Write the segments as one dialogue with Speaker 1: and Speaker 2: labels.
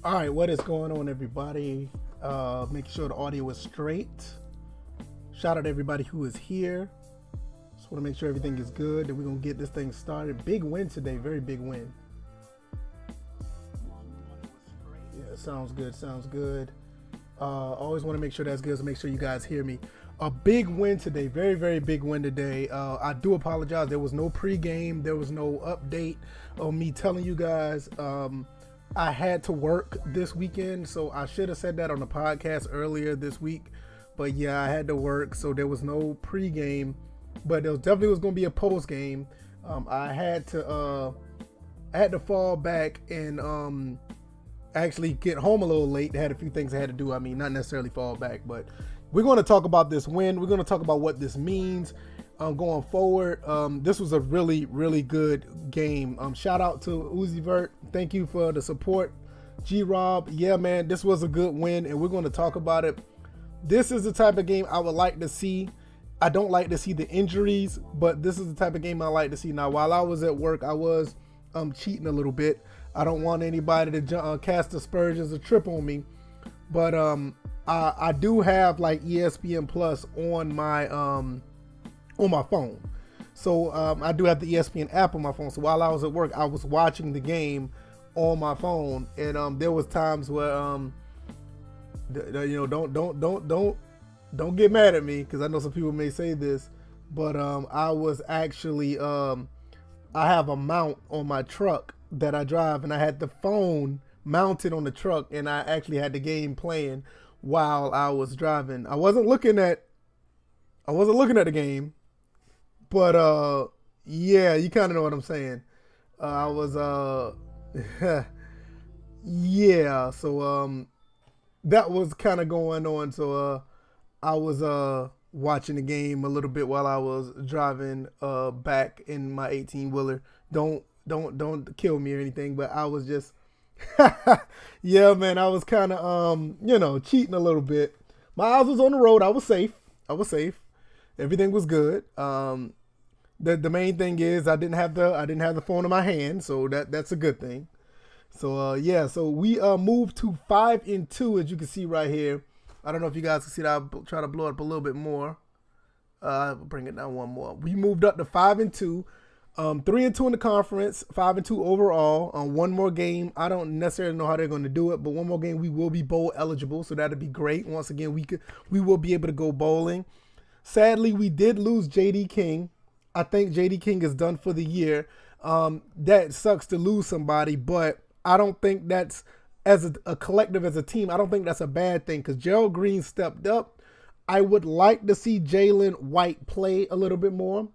Speaker 1: All right, what is going on, everybody? Make sure the audio is straight. Shout out to everybody who is here. Just want to make sure everything is good, and we're going to get this thing started. Big win today, very big win. Yeah, sounds good, sounds good. Always want to make sure that's good, so make sure you guys hear me. A big win today, very, very big win today. I do apologize. There was no pregame. There was no update on me telling you guys. I had to work this weekend, so I should have said that on the podcast earlier this week. But yeah, I had to work, so there was no pregame. But there definitely was going to be a postgame. I had to fall back and actually get home a little late. I had a few things I had to do. I mean, not necessarily fall back, but we're going to talk about this win. We're going to talk about what this means going forward. This was a really, really good game. Shout out to Uzi Vert. Thank you for the support. G-Rob, yeah, man, this was a good win, and we're going to talk about it. This is the type of game I would like to see. I don't like to see the injuries, but this is the type of game I like to see. Now, while I was at work, I was cheating a little bit. I don't want anybody to cast aspersions or trip on me, but I do have like ESPN Plus on my phone. So I do have the ESPN app on my phone. So while I was at work, I was watching the game on my phone, and there was times where don't get mad at me, because I know some people may say this, but I was actually I have a mount on my truck that I drive, and I had the phone mounted on the truck, and I actually had the game playing while I was driving. I wasn't looking at the game, but yeah, you kind of know what I'm saying. I was yeah, so that was kind of going on. So I was watching the game a little bit while I was driving back in my 18-wheeler. Don't kill me or anything, but I was just yeah, man, I was kind of cheating a little bit. My eyes was on the road. I was safe. Everything was good. The main thing is I didn't have the phone in my hand, so that's a good thing. So yeah, so we moved to 5-2, as you can see right here. I don't know if you guys can see that. I'll try to blow it up a little bit more. Bring it down one more. We moved up to 5-2. 3-2 in the conference, 5-2 overall. One more game. I don't necessarily know how they're going to do it, but one more game we will be bowl eligible, so that'd be great. Once again, we will be able to go bowling. Sadly, we did lose J.D. King. I think J.D. King is done for the year. That sucks to lose somebody, but I don't think that's, as a collective, as a team, I don't think that's a bad thing, because Gerald Green stepped up. I would like to see Jalen White play a little bit more.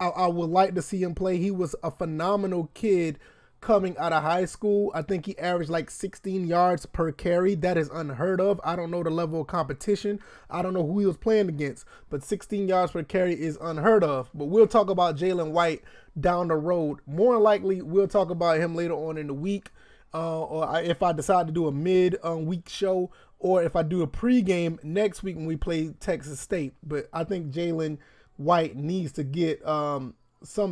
Speaker 1: I would like to see him play. He was a phenomenal kid coming out of high school. I think he averaged like 16 yards per carry. That is unheard of. I don't know the level of competition. I don't know who he was playing against, but 16 yards per carry is unheard of. But we'll talk about Jalen White down the road. More likely, we'll talk about him later on in the week, if I decide to do a mid-week show, or if I do a pregame next week when we play Texas State. But I think Jalen White needs to get some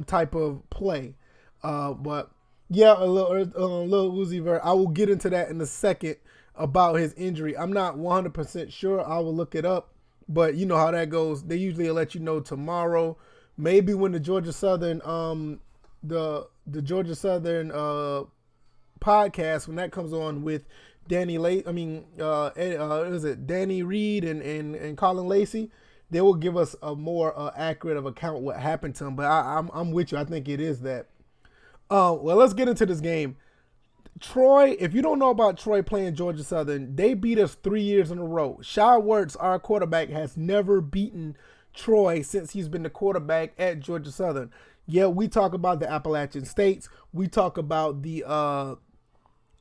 Speaker 1: type of play. But yeah, a little Uzi Vert. I will get into that in a second about his injury. I'm not 100% sure. I will look it up, but you know how that goes. They usually let you know tomorrow, maybe when the Georgia Southern the Georgia Southern podcast, when that comes on with Danny Danny Reed and Colin Lacey. They will give us a more accurate of account of what happened to him. But I'm with you. I think it is that. Well, let's get into this game. Troy, if you don't know about Troy playing Georgia Southern, they beat us 3 years in a row. Shy Wirtz, our quarterback, has never beaten Troy since he's been the quarterback at Georgia Southern. Yeah, we talk about the Appalachian States. We talk about the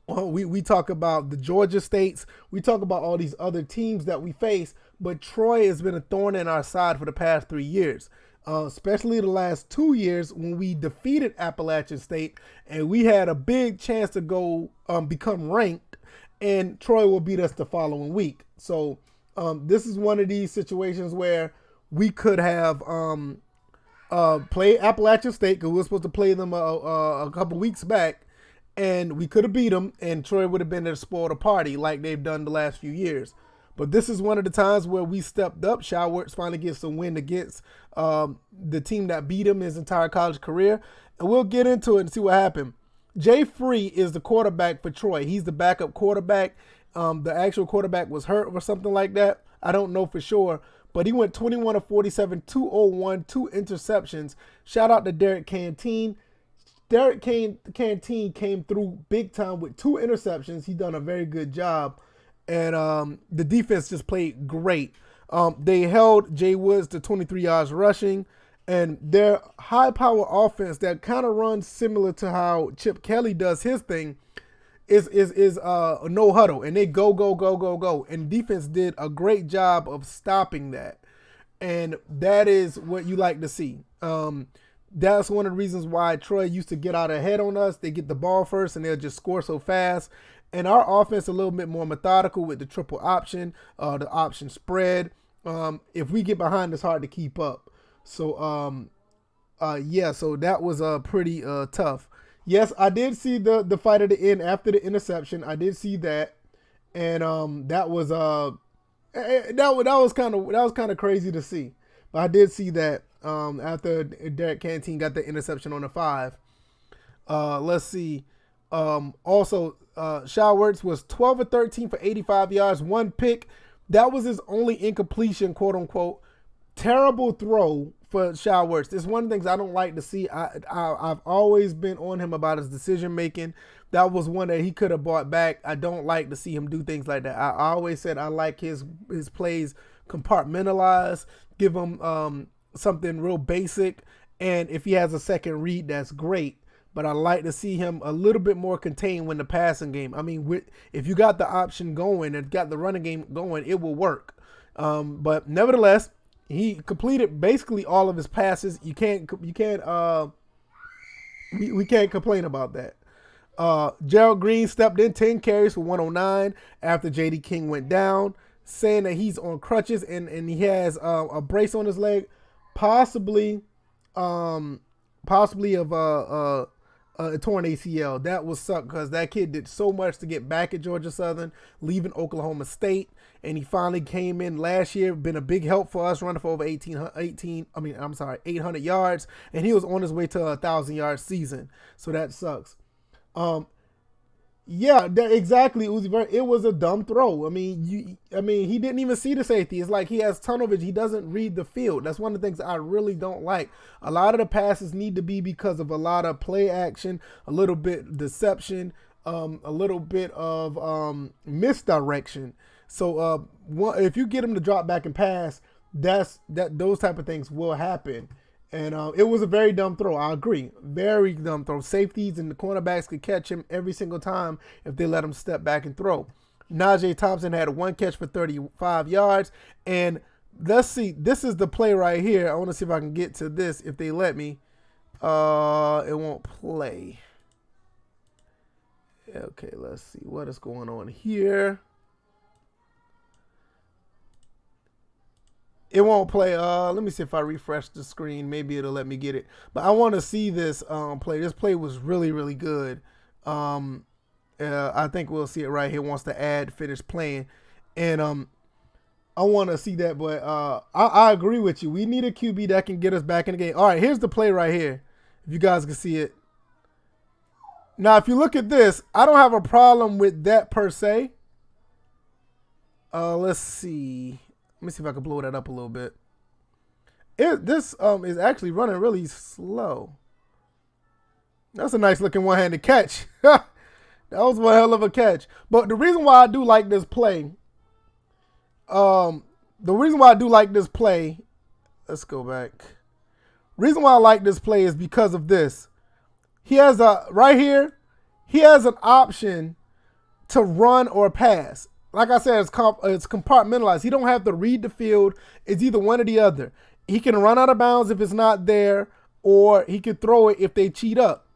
Speaker 1: we talk about the Georgia States. We talk about all these other teams that we face. But Troy has been a thorn in our side for the past 3 years, especially the last 2 years when we defeated Appalachian State, and we had a big chance to go become ranked, and Troy will beat us the following week. So this is one of these situations where we could have played Appalachian State, because we were supposed to play them a couple weeks back, and we could have beat them, and Troy would have been there to spoil the party like they've done the last few years. But this is one of the times where we stepped up. Showerts finally gets a win against the team that beat him his entire college career. And we'll get into it and see what happened. Jay Free is the quarterback for Troy. He's the backup quarterback. The actual quarterback was hurt or something like that. I don't know for sure. But he went 21 of 47, 201, 2 interceptions. Shout out to Derek Canteen. Derek Canteen came through big time with 2 interceptions. He done a very good job. And the defense just played great. They held Jay Woods to 23 yards rushing. And their high-power offense that kind of runs similar to how Chip Kelly does his thing is no huddle. And they go, go, go, go, go. And defense did a great job of stopping that. And that is what you like to see. That's one of the reasons why Troy used to get out ahead on us. They get the ball first and they'll just score so fast. And our offense a little bit more methodical with the triple option, the option spread. If we get behind, it's hard to keep up. So, yeah, so that was pretty tough. Yes, I did see the fight at the end after the interception. I did see that, and that was kind of crazy to see. But I did see that after Derek Canteen got the interception on the 5. Let's see. Also, Showerts was 12 of 13 for 85 yards, 1 pick. That was his only incompletion, quote unquote. Terrible throw for Showerts. It's one of the things I don't like to see. I've always been on him about his decision making. That was one that he could have brought back. I don't like to see him do things like that. I always said I like his plays compartmentalized. Give him something real basic, and if he has a second read, that's great. But I like to see him a little bit more contained when the passing game. I mean, if you got the option going and got the running game going, it will work. But nevertheless, he completed basically all of his passes. We can't complain about that. Gerald Green stepped in 10 carries for 109 after J.D. King went down, saying that he's on crutches and he has a brace on his leg, possibly of a torn ACL. That would suck because that kid did so much to get back at Georgia Southern, leaving Oklahoma State, and he finally came in last year, been a big help for us, running for over 800 yards, and he was on his way to a 1,000-yard season. So that sucks. Yeah, exactly, Uzi Vert. It was a dumb throw. I mean, he didn't even see the safety. It's like he has tunnel vision. He doesn't read the field. That's one of the things I really don't like. A lot of the passes need to be because of a lot of play action, a little bit deception, a little bit of misdirection. So if you get him to drop back and pass, those type of things will happen. And it was a very dumb throw. I agree. Very dumb throw. Safeties and the cornerbacks could catch him every single time if they let him step back and throw. Najee Thompson had 1 catch for 35 yards. And let's see. This is the play right here. I want to see if I can get to this if they let me. It won't play. Okay, let's see what is going on here. It won't play. Let me see if I refresh the screen. Maybe it'll let me get it. But I want to see this play. This play was really, really good. I think we'll see it right here. Wants to add, finish playing. And I want to see that. But I agree with you. We need a QB that can get us back in the game. All right, here's the play right here. If you guys can see it. Now, if you look at this, I don't have a problem with that per se. Let's see. Let me see if I can blow that up a little bit. This is actually running really slow. That's a nice looking one-handed catch. That was one hell of a catch. But the reason why I do like this play, let's go back. Reason why I like this play is because of this. He has right here, he has an option to run or pass. Like I said, it's compartmentalized. He don't have to read the field. It's either one or the other. He can run out of bounds if it's not there, or he can throw it if they cheat up.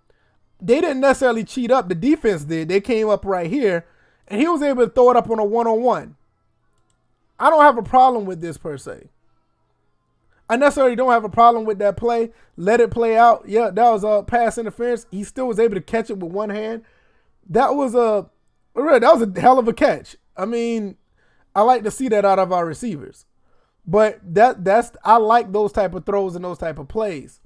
Speaker 1: They didn't necessarily cheat up. The defense did. They came up right here, and he was able to throw it up on a one-on-one. I don't have a problem with this per se. I necessarily don't have a problem with that play. Let it play out. Yeah, that was a pass interference. He still was able to catch it with one hand. that was a hell of a catch. I mean, I like to see that out of our receivers. But I like those type of throws and those type of plays.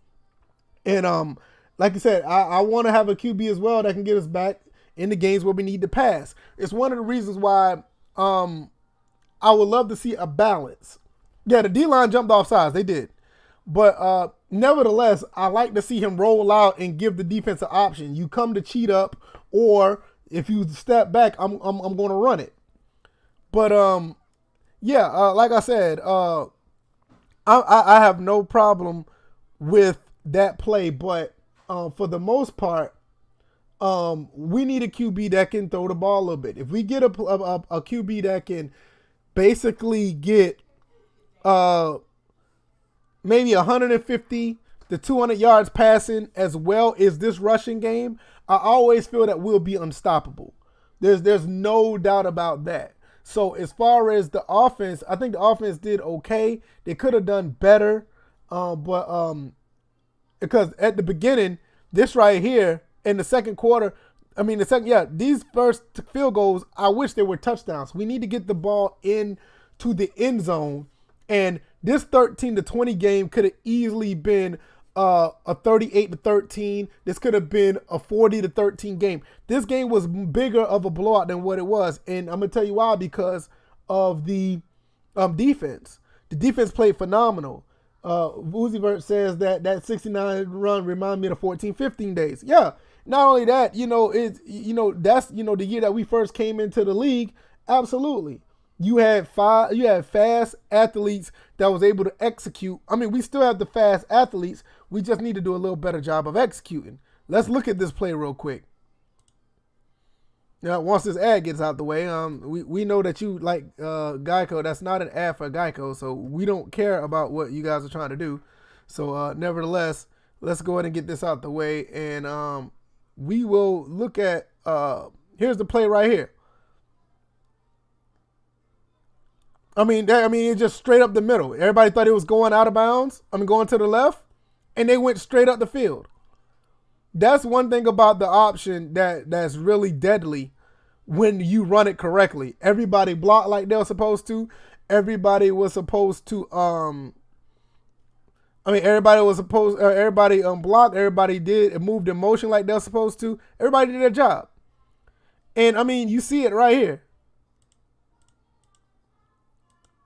Speaker 1: And like I said, I want to have a QB as well that can get us back in the games where we need to pass. It's one of the reasons why I would love to see a balance. Yeah, the D-line jumped off sides. They did. But nevertheless, I like to see him roll out and give the defense an option. You come to cheat up, or if you step back, I'm going to run it. But yeah, like I said, I have no problem with that play. But for the most part, we need a QB that can throw the ball a little bit. If we get a QB that can basically get maybe 150 to 200 yards passing as well as this rushing game, I always feel that we'll be unstoppable. There's no doubt about that. So as far as the offense, I think the offense did okay. They could have done better, but because at the beginning, this right here in the second quarter, these first field goals, I wish they were touchdowns. We need to get the ball into the end zone, and this 13-20 game could have easily been a 38-13. This could have been a 40-13 game. This game was bigger of a blowout than what it was, and I'm gonna tell you why. Because of the defense. The defense played phenomenal. Uzi Vert says that 69 run reminded me of the 14-15 days. Yeah. Not only that, that's the year that we first came into the league. Absolutely. You had fast athletes that was able to execute. I mean, we still have the fast athletes. We just need to do a little better job of executing. Let's look at this play real quick. Now, once this ad gets out the way, we know that you like Geico. That's not an ad for Geico, so we don't care about what you guys are trying to do. So, nevertheless, let's go ahead and get this out the way, and we will look at. Here's the play right here. It's just straight up the middle. Everybody thought it was going out of bounds. Going to the left, and they went straight up the field. That's one thing about the option that's really deadly when you run it correctly. Everybody blocked like they were supposed to. Everybody was supposed to. Everybody blocked. Everybody did and moved in motion like they're supposed to. Everybody did their job. And you see it right here.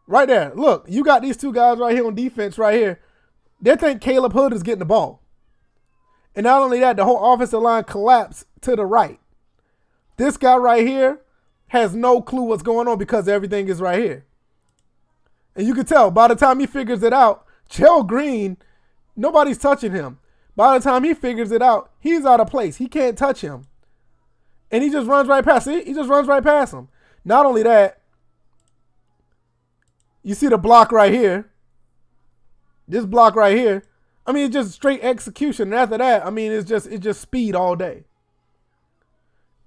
Speaker 1: Right there. Look, you got these two guys right here on defense right here. They think Caleb Hood is getting the ball. And not only that, the whole offensive line collapsed to the right. This guy right here has no clue what's going on because everything is right here. And you can tell by the time he figures it out, Chell Green, nobody's touching him. By the time he figures it out, he's out of place. He can't touch him. And he just runs right past it. He just runs right past him. Not only that, you see the block right here. This block right here. It's just straight execution. And after that, it's just speed all day.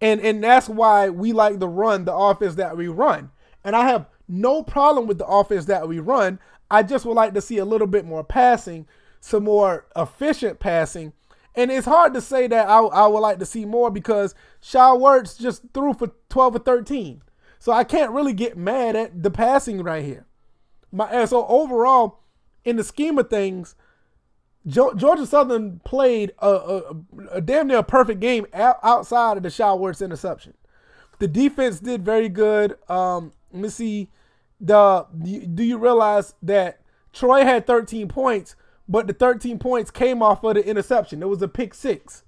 Speaker 1: And that's why we like to run the offense that we run. And I have no problem with the offense that we run. I just would like to see a little bit more passing, some more efficient passing. And it's hard to say that I would like to see more because Shao Wirtz just threw for 12 or 13. So I can't really get mad at the passing right here. So overall, in the scheme of things, Georgia Southern played a damn near perfect game outside of the Shao Wirtz interception. The defense did very good. Let me see. Do you realize that Troy had 13 points, but the 13 points came off of the interception? It was a pick six.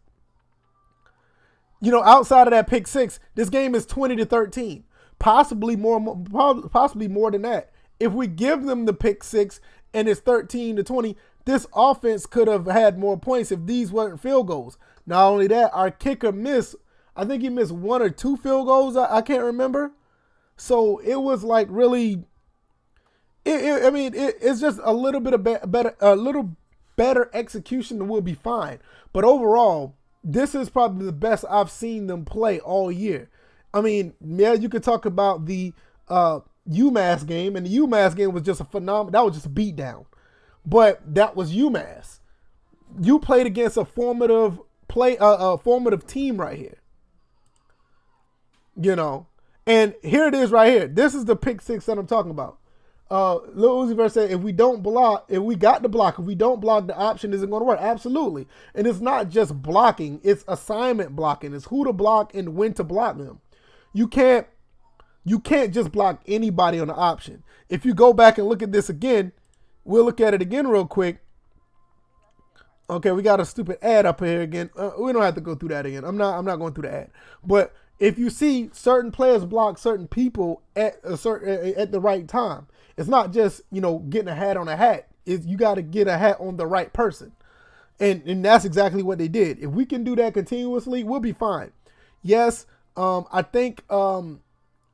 Speaker 1: Outside of that pick six, this game is 20-13, possibly more than that. If we give them the pick six and it's 13-20, this offense could have had more points if these weren't field goals. Not only that, our kicker missed. I think he missed one or two field goals. I can't remember. So it was like really. It's just a little bit of better execution and we'll be fine. But overall, this is probably the best I've seen them play all year. You could talk about the UMass game, and the UMass game was just a phenomenal. That was just a beatdown. But that was UMass. You played against a formative team right here. you know. And here it is right here. This is the pick six that I'm talking about. Lil Uzi Vert said, if we don't block, if we got the block, if we don't block, the option isn't going to work. Absolutely. And it's not just blocking, it's assignment blocking. It's who to block and when to block them. You can't just block anybody on the option. If you go back and look at this again, we'll look at it again real quick. Okay, we got a stupid ad up here again. We don't have to go through that again. I'm not going through the ad. But if you see certain players block certain people at the right time, it's not just, getting a hat on a hat. You got to get a hat on the right person. And that's exactly what they did. If we can do that continuously, we'll be fine. Yes, I think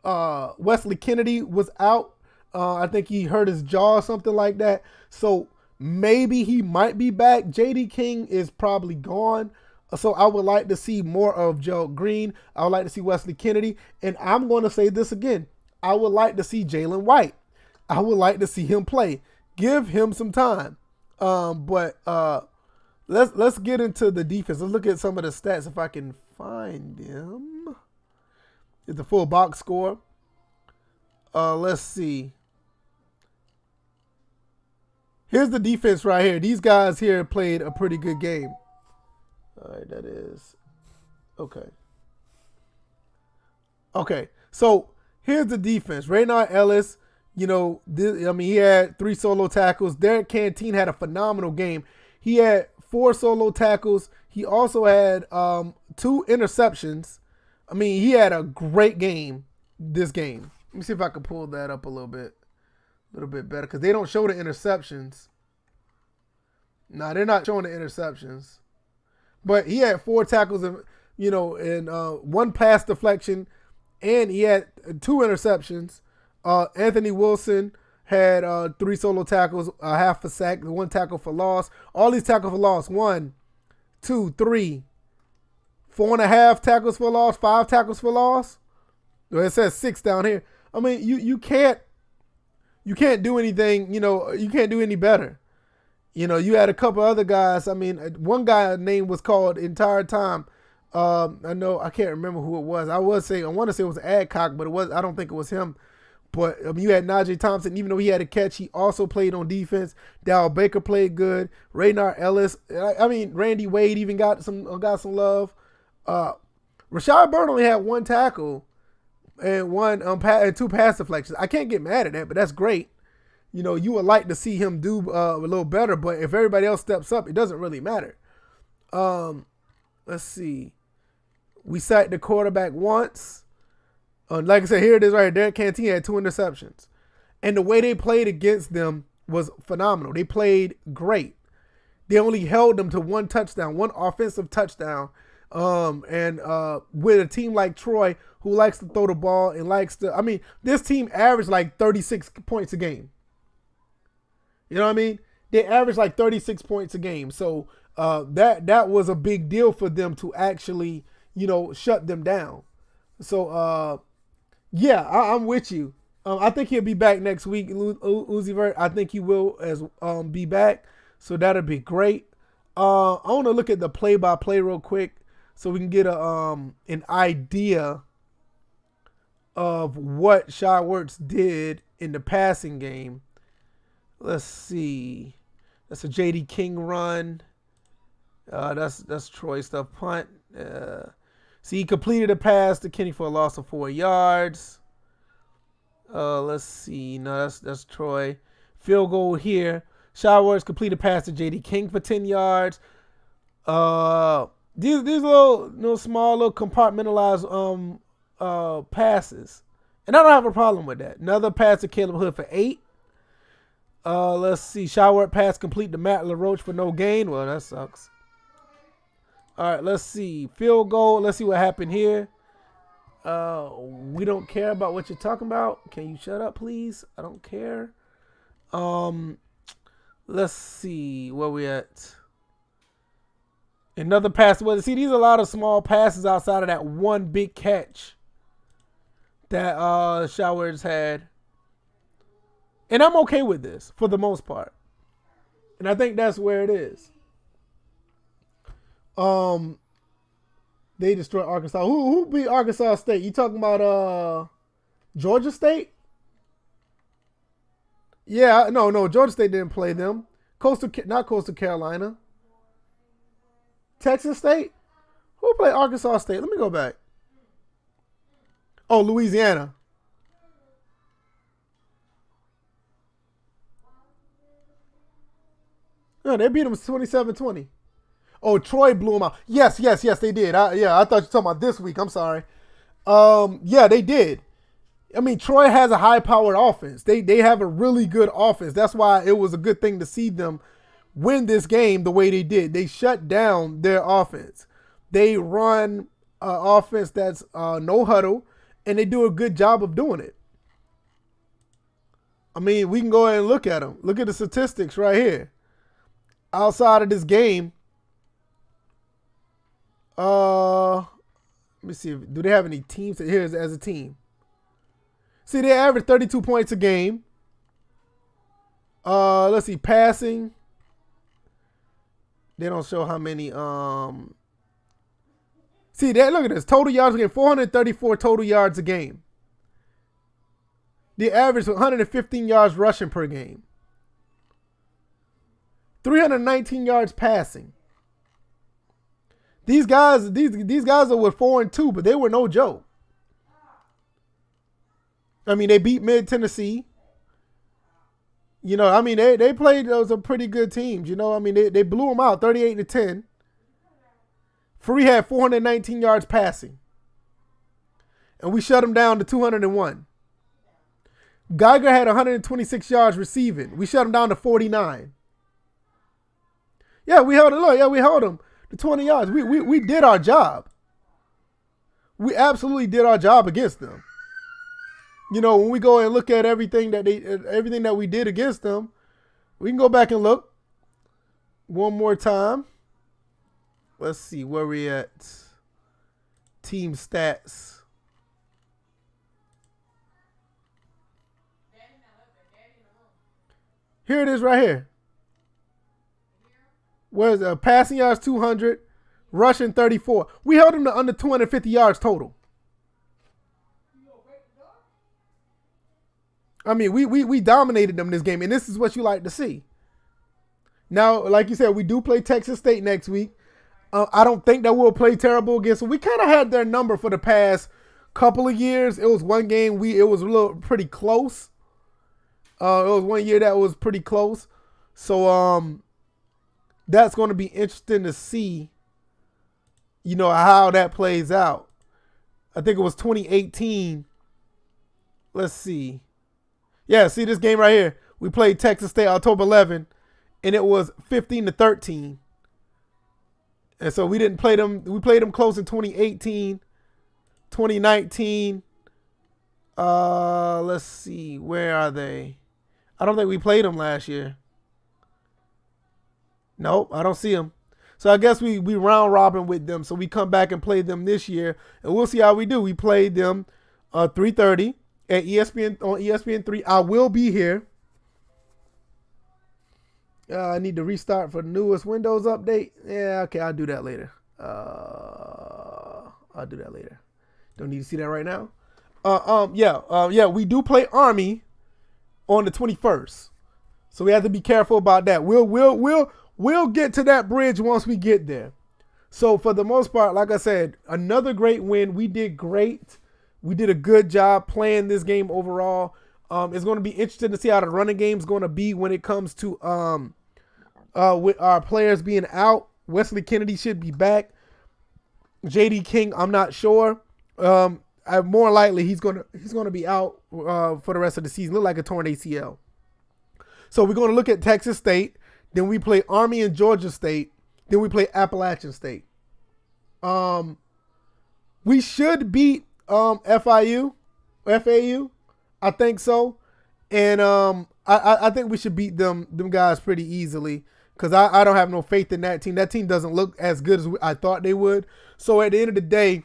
Speaker 1: Wesley Kennedy was out. I think he hurt his jaw or something like that. So maybe he might be back. JD King is probably gone. So I would like to see more of Joe Green. I would like to see Wesley Kennedy. And I'm going to say this again. I would like to see Jalen White. I would like to see him play. Give him some time. But let's get into the defense. Let's look at some of the stats if I can find them. It's the full box score. Let's see. Here's the defense right here. These guys here played a pretty good game. All right, that is okay. Okay, so here's the defense. Raynard Ellis, he had 3 solo tackles. Derek Canteen had a phenomenal game. He had 4 solo tackles. He also had 2 interceptions. He had a great game this game. Let me see if I can pull that up a little bit better, because they don't show the interceptions. No, they're not showing the interceptions. But he had 4 tackles and 1 pass deflection, and he had 2 interceptions. Anthony Wilson had 3 solo tackles, a half a sack, 1 tackle for loss. All these tackles for loss: 1, 2, 3, 4.5 tackles for loss, 5 tackles for loss. It says 6 down here. You can't do anything. You can't do any better. You had a couple other guys. One guy's name was called the entire time. I can't remember who it was. I want to say it was Adcock, but I don't think it was him. But you had Najee Thompson. Even though he had a catch, he also played on defense. Darrell Baker played good. Raynard Ellis. Randy Wade even got some love. Rashad Byrne only had 1 tackle and 2 pass deflections. I can't get mad at that, but that's great. You would like to see him do a little better, but if everybody else steps up, it doesn't really matter. Let's see. We sacked the quarterback once. Like I said, here it is right here. Derek Canteen had 2 interceptions. And the way they played against them was phenomenal. They played great. They only held them to 1 touchdown, 1 offensive touchdown. And with a team like Troy, who likes to throw the ball and likes to, this team averaged like 36 points a game. You know what I mean? They averaged like 36 points a game. So that was a big deal for them to actually, shut them down. So, I'm with you. I think he'll be back next week, Uzi Vert. I think he will be back. So that'll be great. I want to look at the play-by-play real quick so we can get an idea of what Shy Werts did in the passing game. Let's see. That's a JD King run. That's Troy stuff. Punt. See, he completed a pass to Kenny for a loss of 4 yards. Let's see. No, that's Troy. Field goal here. Shy Werts completed a pass to JD King for 10 yards. These little small, little compartmentalized passes. And I don't have a problem with that. Another pass to Caleb Hood for 8. Let's see. Shy Werts pass complete to Matt LaRoche for no gain. Well, that sucks. All right, let's see. Field goal. Let's see what happened here. We don't care about what you're talking about. Can you shut up, please? I don't care. Let's see where we at. Another pass. Well, see, these are a lot of small passes outside of that one big catch that Shy Werts had. And I'm okay with this for the most part. And I think that's where it is. They destroyed Arkansas. Who beat Arkansas State? You talking about Georgia State? Yeah, no, Georgia State didn't play them. Not Coastal Carolina. Texas State? Who played Arkansas State? Let me go back. Oh, Louisiana. No, they beat them 27-20. Oh, Troy blew them out. Yes, they did. I thought you were talking about this week. I'm sorry. Yeah, they did. I mean, Troy has a high-powered offense. They have a really good offense. That's why it was a good thing to see them win this game the way they did. They shut down their offense. They run an offense that's no huddle, and they do a good job of doing it. I mean, we can go ahead and look at them. Look at the statistics right here. Outside of this game, let me see. Do they have any teams? Here's as a team. See, they average 32 points a game. Let's see, passing. They don't show how many. See, look at this. Total yards a game, 434 total yards a game. They average 115 yards rushing per game. 319 yards passing. These guys are with 4-2, but they were no joke. I mean, they beat Mid Tennessee. You know, I mean, they played those pretty good teams. You know, I mean, they blew them out 38-10. Free had 419 yards passing. And we shut them down to 201. Geiger had 126 yards receiving. We shut them down to 49. Yeah, we held it low. Yeah, we held them to 20 yards. We did our job. We absolutely did our job against them. You know, when we go and look at everything that we did against them, we can go back and look one more time. Let's see where we at. Team stats. Here it is right here. Where's passing yards 200, rushing 34. We held them to under 250 yards total. I mean, we dominated them this game, and this is what you like to see. Now, like you said, we do play Texas State next week. I don't think that we'll play terrible against them. We kind of had their number for the past couple of years. It was one game it was pretty close. It was one year that was pretty close. So that's going to be interesting to see, you know, how that plays out. I think it was 2018. Let's see. Yeah, see this game right here. We played Texas State October 11, and it was 15-13. And so we didn't play them. We played them close in 2018, 2019. Let's see. Where are they? I don't think we played them last year. Nope, I don't see them. So I guess we round robin with them. So we come back and play them this year, and we'll see how we do. We played them 3:30 at ESPN on ESPN3. I will be here. I need to restart for the newest Windows update. Yeah, okay, I'll do that later. Don't need to see that right now. Yeah, we do play Army on the 21st, so we have to be careful about that. We'll get to that bridge once we get there. So for the most part, like I said, another great win. We did great. We did a good job playing this game overall. It's going to be interesting to see how the running game is going to be when it comes to with our players being out. Wesley Kennedy should be back. J.D. King, I'm not sure. More likely he's gonna be out for the rest of the season. Look like a torn ACL. So we're going to look at Texas State. Then we play Army and Georgia State. Then we play Appalachian State. We should beat FAU. I think so. And I think we should beat them guys pretty easily, because I don't have no faith in that team. That team doesn't look as good as I thought they would. So at the end of the day,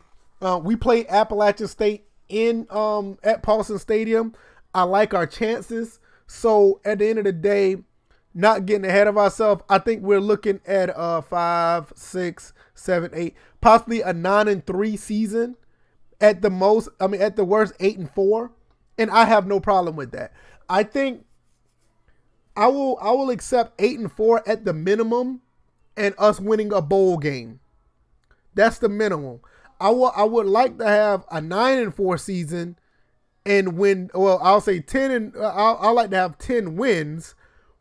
Speaker 1: we play Appalachian State at Paulson Stadium. I like our chances. So at the end of the day, not getting ahead of ourselves, I think we're looking at 5, 6, 7, 8, possibly a 9-3 season at the most. I mean, at the worst, 8-4, and I have no problem with that. I think I will accept 8-4 at the minimum, and us winning a bowl game. That's the minimum. I would like to have a 9-4 season and win. Well, I'll say 10, and I like to have 10 wins,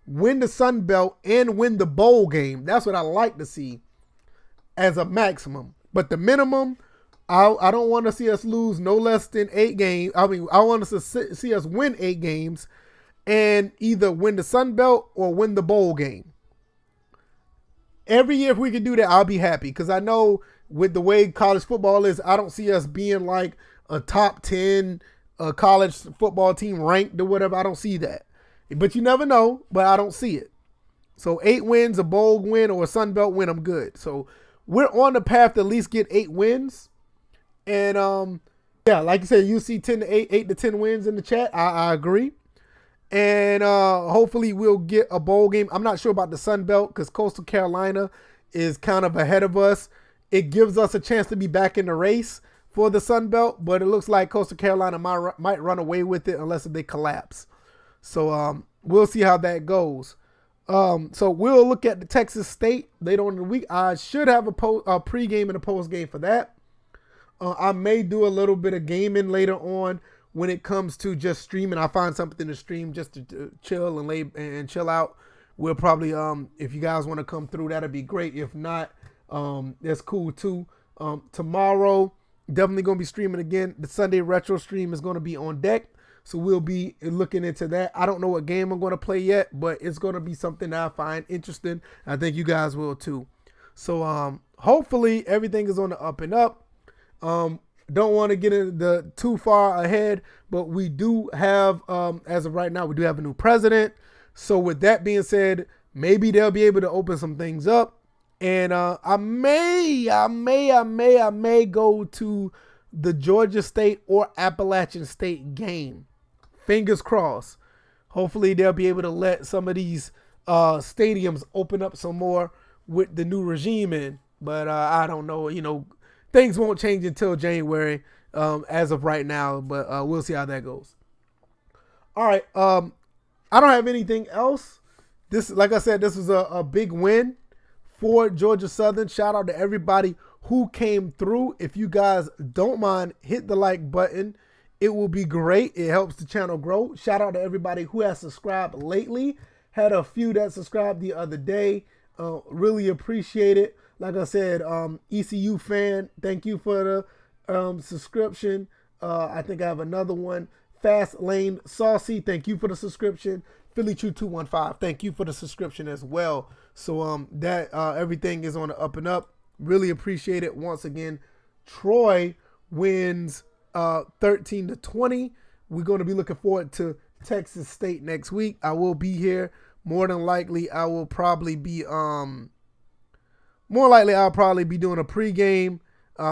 Speaker 1: win the Sun Belt, and win the bowl game. That's what I like to see as a maximum. But the minimum, I don't want to see us lose no less than 8 games. I mean, I want us to see us win 8 games and either win the Sun Belt or win the bowl game. Every year, if we can do that, I'll be happy, because I know with the way college football is, I don't see us being like a top 10 college football team ranked or whatever. I don't see that. But you never know, but I don't see it. So 8 wins, a bowl win, or a Sun Belt win, I'm good. So we're on the path to at least get 8 wins. And yeah, like you said, you see 10 to 8 to 10 wins in the chat. I agree. And hopefully we'll get a bowl game. I'm not sure about the Sun Belt because Coastal Carolina is kind of ahead of us. It gives us a chance to be back in the race for the Sun Belt, but it looks like Coastal Carolina might run away with it unless they collapse. So we'll see how that goes. So we'll look at the Texas State later on in the week. I should have a pregame and a postgame for that. I may do a little bit of gaming later on when it comes to just streaming. I find something to stream just to chill and lay and chill out. We'll probably, if you guys want to come through, that'd be great. If not, that's cool too. Tomorrow, definitely going to be streaming again. The Sunday retro stream is going to be on deck. So we'll be looking into that. I don't know what game I'm going to play yet, but it's going to be something that I find interesting. I think you guys will too. So hopefully everything is on the up and up. Don't want to get too far ahead, but we do have, as of right now, we do have a new president. So with that being said, maybe they'll be able to open some things up. And I may go to the Georgia State or Appalachian State game. Fingers crossed. Hopefully they'll be able to let some of these stadiums open up some more with the new regime in. But I don't know. You know, things won't change until January as of right now. But we'll see how that goes. All right. I don't have anything else. This, like I said, this was a big win for Georgia Southern. Shout out to everybody who came through. If you guys don't mind, hit the like button. It will be great. It helps the channel grow. Shout out to everybody who has subscribed lately. Had a few that subscribed the other day. Really appreciate it. Like I said, ECU fan, thank you for the subscription. I think I have another one. Fast Lane Saucy, thank you for the subscription. Philly True 215, thank you for the subscription as well. So that everything is on the up and up. Really appreciate it. Once again, Troy wins 13-20. We're going to be looking forward to Texas State next week. I will be here. More than likely, I will probably be I'll probably be doing a pregame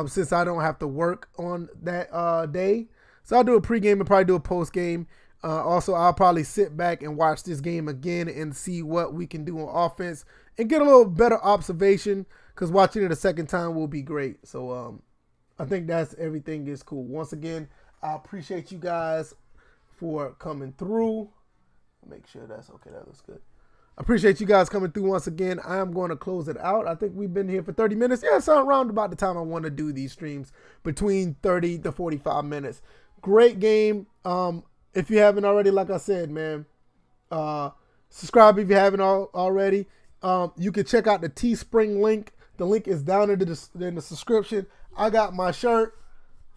Speaker 1: since I don't have to work on that day. So I'll do a pregame and probably do a postgame. Also, I'll probably sit back and watch this game again and see what we can do on offense and get a little better observation, because watching it a second time will be great. So I think that's everything is cool. Once again, I appreciate you guys for coming through. Make sure that's okay. That looks good. I appreciate you guys coming through once again. I am going to close it out. I think we've been here for 30 minutes. Yeah, it's around about the time I want to do these streams, between 30 to 45 minutes. Great game. If you haven't already, like I said, man, subscribe if you haven't already. You can check out the Teespring link. The link is down in the description. I got my shirt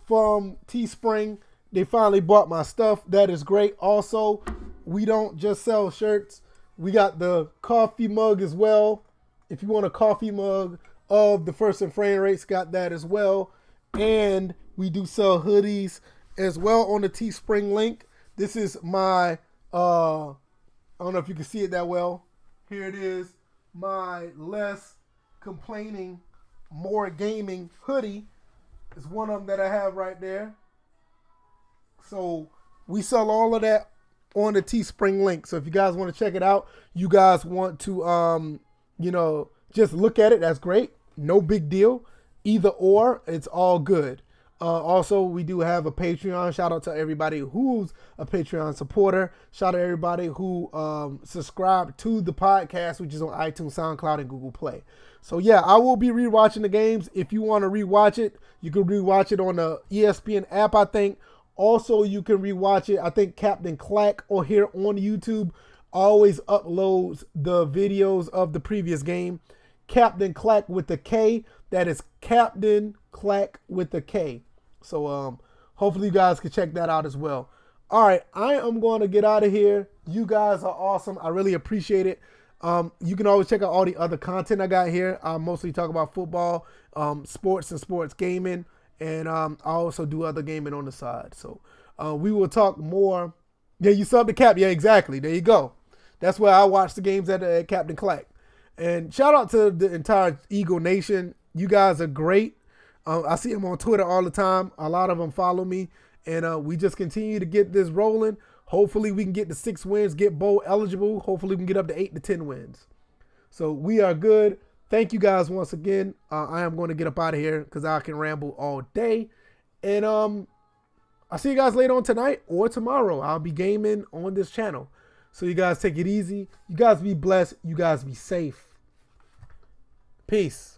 Speaker 1: from Teespring. They finally bought my stuff. That is great. Also, we don't just sell shirts. We got the coffee mug as well. If you want a coffee mug of the First and Frame Rates, got that as well. And we do sell hoodies as well on the Teespring link. This is my, I don't know if you can see it that well. Here it is, my Less Complaining, More Gaming hoodie. It's one of them that I have right there. So we sell all of that on the Teespring link. So if you guys want to check it out, you guys want to, just look at it. That's great. No big deal. Either or, it's all good. Also, we do have a Patreon. Shout out to everybody who's a Patreon supporter. Shout out to everybody who subscribed to the podcast, which is on iTunes, SoundCloud, and Google Play. So, yeah, I will be rewatching the games. If you want to rewatch it, you can rewatch it on the ESPN app, I think. Also, you can rewatch it. I think Captain Clack or here on YouTube always uploads the videos of the previous game. Captain Clack with the K. That is Captain Clack with the K. So hopefully you guys can check that out as well. All right, I am going to get out of here. You guys are awesome. I really appreciate it. You can always check out all the other content I got here. I mostly talk about football, sports and sports gaming, and I also do other gaming on the side. So we will talk more. Yeah, you sub the Cap. Yeah, exactly. There you go. That's where I watch the games at Captain Clack. And shout out to the entire Eagle Nation. You guys are great. I see them on Twitter all the time. A lot of them follow me. And we just continue to get this rolling. Hopefully we can get to 6 wins, get bowl eligible. Hopefully we can get up to 8 to 10 wins. So we are good. Thank you guys once again. I am going to get up out of here because I can ramble all day. And I'll see you guys later on tonight or tomorrow. I'll be gaming on this channel. So you guys take it easy. You guys be blessed. You guys be safe. Peace.